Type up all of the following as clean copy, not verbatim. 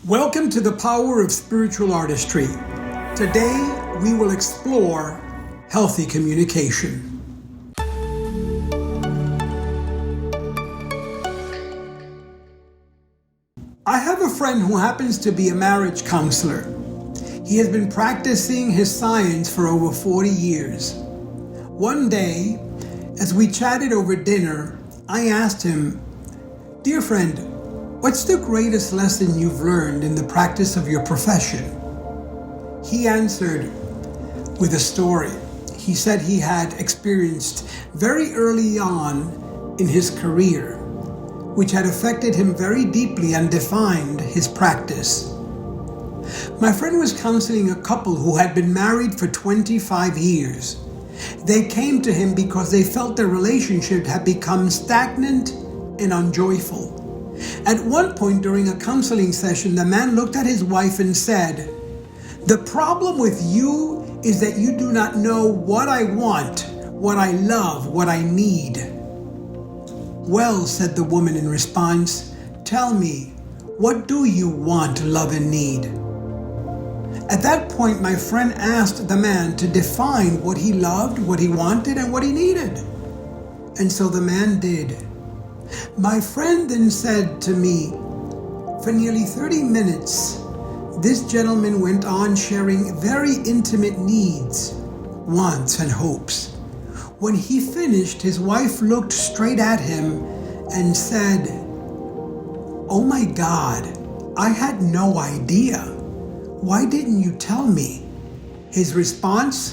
Welcome to the Power of Spiritual Artistry. Today, we will explore healthy communication. I have a friend who happens to be a marriage counselor. He has been practicing his science for over 40 years. One day, as we chatted over dinner, I asked him, "Dear friend, what's the greatest lesson you've learned in the practice of your profession?" He answered with a story. He said he had experienced very early on in his career, which had affected him very deeply and defined his practice. My friend was counseling a couple who had been married for 25 years. They came to him because they felt their relationship had become stagnant and unjoyful. At one point during a counseling session, the man looked at his wife and said, "The problem with you is that you do not know what I want, what I love, what I need." "Well," said the woman in response, "tell me, what do you want, love, and need?" At that point, my friend asked the man to define what he loved, what he wanted, and what he needed. And so the man did. My friend then said to me, for nearly 30 minutes, this gentleman went on sharing very intimate needs, wants, and hopes. When he finished, his wife looked straight at him and said, "Oh my God, I had no idea. Why didn't you tell me?" His response,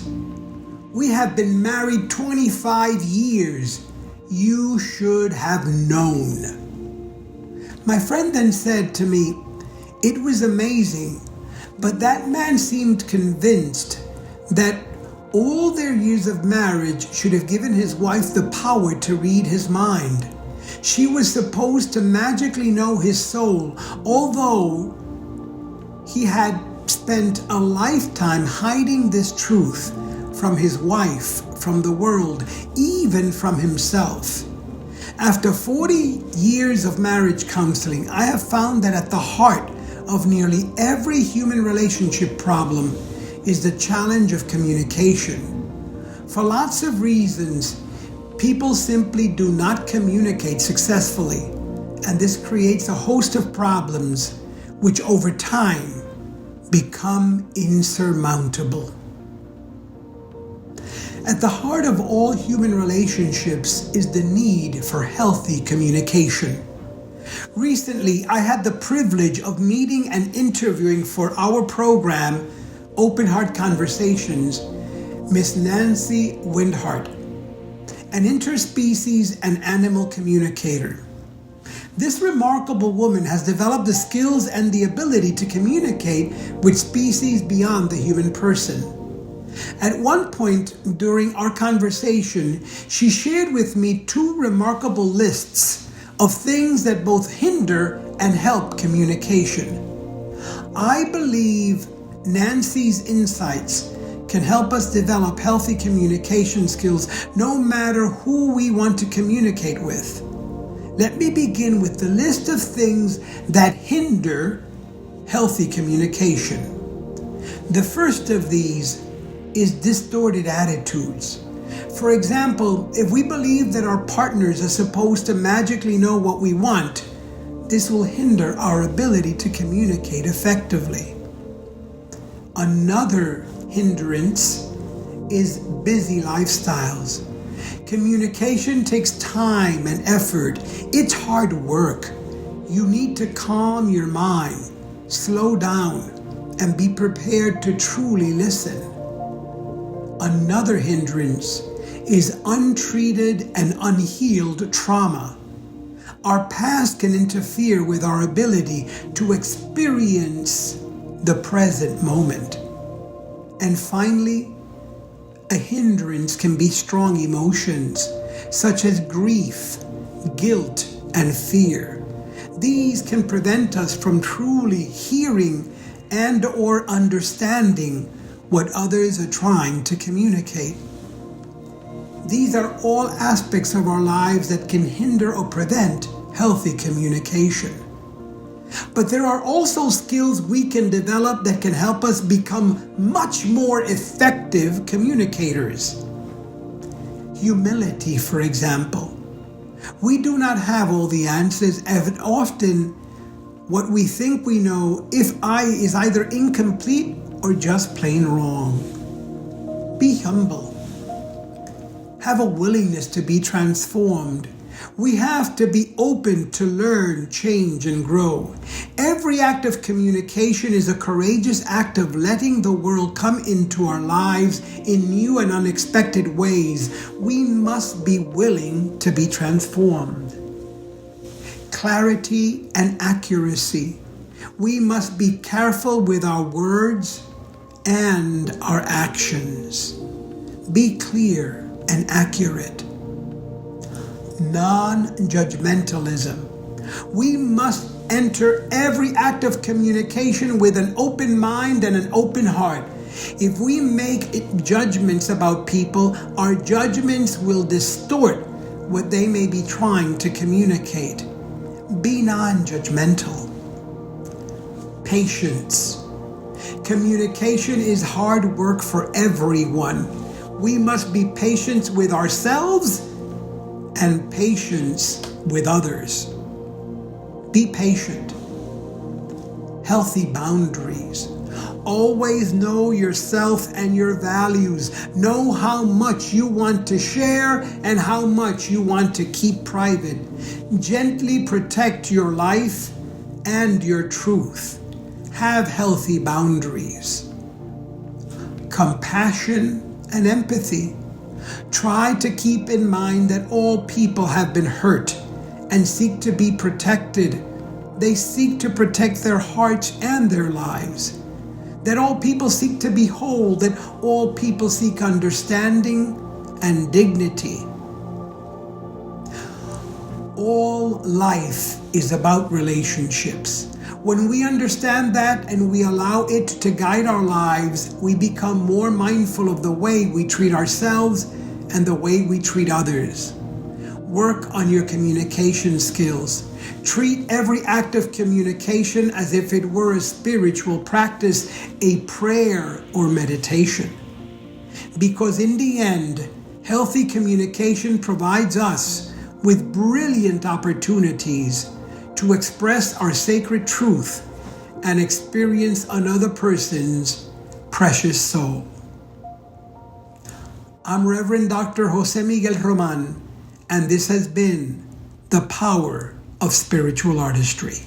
"We have been married 25 years. You should have known." My friend then said to me, "It was amazing, but that man seemed convinced that all their years of marriage should have given his wife the power to read his mind. She was supposed to magically know his soul, although he had spent a lifetime hiding this truth from his wife, from the world, even from himself." After 40 years of marriage counseling, I have found that at the heart of nearly every human relationship problem is the challenge of communication. For lots of reasons, people simply do not communicate successfully, and this creates a host of problems which over time become insurmountable. At the heart of all human relationships is the need for healthy communication. Recently, I had the privilege of meeting and interviewing for our program, Open Heart Conversations, Miss Nancy Windhart, an interspecies and animal communicator. This remarkable woman has developed the skills and the ability to communicate with species beyond the human person. At one point during our conversation, she shared with me two remarkable lists of things that both hinder and help communication. I believe Nancy's insights can help us develop healthy communication skills no matter who we want to communicate with. Let me begin with the list of things that hinder healthy communication. The first of these is distorted attitudes. For example, if we believe that our partners are supposed to magically know what we want, this will hinder our ability to communicate effectively. Another hindrance is busy lifestyles. Communication takes time and effort. It's hard work. You need to calm your mind, slow down, and be prepared to truly listen. Another hindrance is untreated and unhealed trauma. Our past can interfere with our ability to experience the present moment. And finally, a hindrance can be strong emotions, such as grief, guilt, and fear. These can prevent us from truly hearing and/or understanding what others are trying to communicate. These are all aspects of our lives that can hinder or prevent healthy communication. But there are also skills we can develop that can help us become much more effective communicators. Humility, for example. We do not have all the answers, and often what we think we know is either incomplete or just plain wrong. Be humble. Have a willingness to be transformed. We have to be open to learn, change, and grow. Every act of communication is a courageous act of letting the world come into our lives in new and unexpected ways. We must be willing to be transformed. Clarity and accuracy. We must be careful with our words and our actions. Be clear and accurate. Non-judgmentalism. We must enter every act of communication with an open mind and an open heart. If we make judgments about people, our judgments will distort what they may be trying to communicate. Be non-judgmental. Patience. Communication is hard work for everyone. We must be patient with ourselves and patience with others. Be patient. Healthy boundaries. Always know yourself and your values. Know how much you want to share and how much you want to keep private. Gently protect your life and your truth. Have healthy boundaries. Compassion and empathy. Try to keep in mind that all people have been hurt and seek to be protected. They seek to protect their hearts and their lives. That all people seek to be whole, that all people seek understanding and dignity. All life is about relationships. When we understand that and we allow it to guide our lives, we become more mindful of the way we treat ourselves and the way we treat others. Work on your communication skills. Treat every act of communication as if it were a spiritual practice, a prayer or meditation. Because in the end, healthy communication provides us with brilliant opportunities to express our sacred truth and experience another person's precious soul. I'm Reverend Dr. José M. Román, and this has been The Power of Spiritual Artistry.